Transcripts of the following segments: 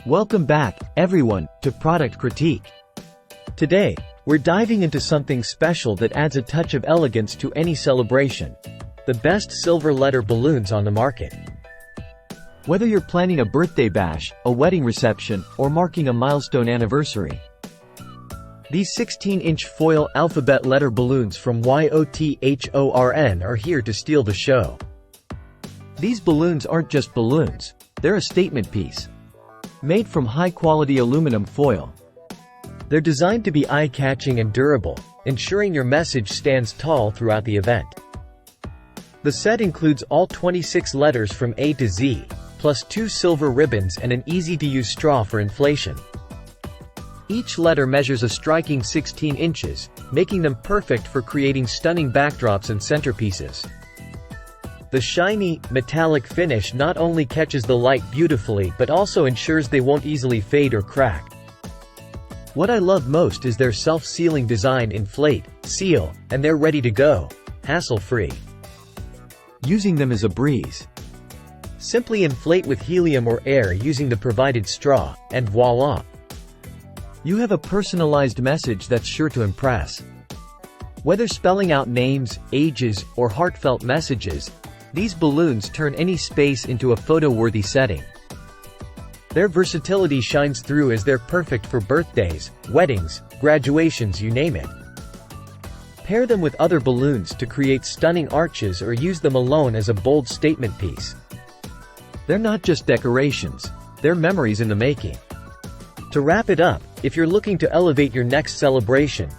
Welcome back, everyone, to Product Critique. Today, we're diving into something special that adds a touch of elegance to any celebration. The best silver letter balloons on the market. Whether you're planning a birthday bash, a wedding reception, or marking a milestone anniversary, these 16-inch foil alphabet letter balloons from YOTHORN are here to steal the show. These balloons aren't just balloons, they're a statement piece. Made from high-quality aluminum foil, they're designed to be eye-catching and durable, ensuring your message stands tall throughout the event. The set includes all 26 letters from A to Z, plus 2 silver ribbons and an easy-to-use straw for inflation. Each letter measures a striking 16 inches, making them perfect for creating stunning backdrops and centerpieces. The shiny, metallic finish not only catches the light beautifully but also ensures they won't easily fade or crack. What I love most is their self-sealing design. Inflate, seal, and they're ready to go, hassle-free. Using them is a breeze. Simply inflate with helium or air using the provided straw, and voila! You have a personalized message that's sure to impress. Whether spelling out names, ages, or heartfelt messages, these balloons turn any space into a photo-worthy setting. Their versatility shines through as they're perfect for birthdays, weddings, graduations, you name it. Pair them with other balloons to create stunning arches or use them alone as a bold statement piece. They're not just decorations, they're memories in the making. To wrap it up, if you're looking to elevate your next celebration,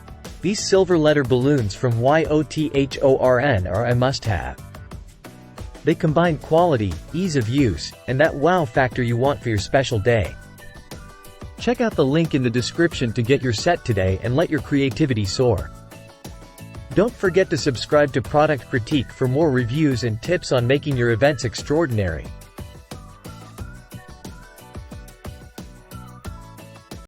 these silver letter balloons from YOTHORN are a must-have. They combine quality, ease of use, and that wow factor you want for your special day. Check out the link in the description to get your set today and let your creativity soar. Don't forget to subscribe to Product Critique for more reviews and tips on making your events extraordinary.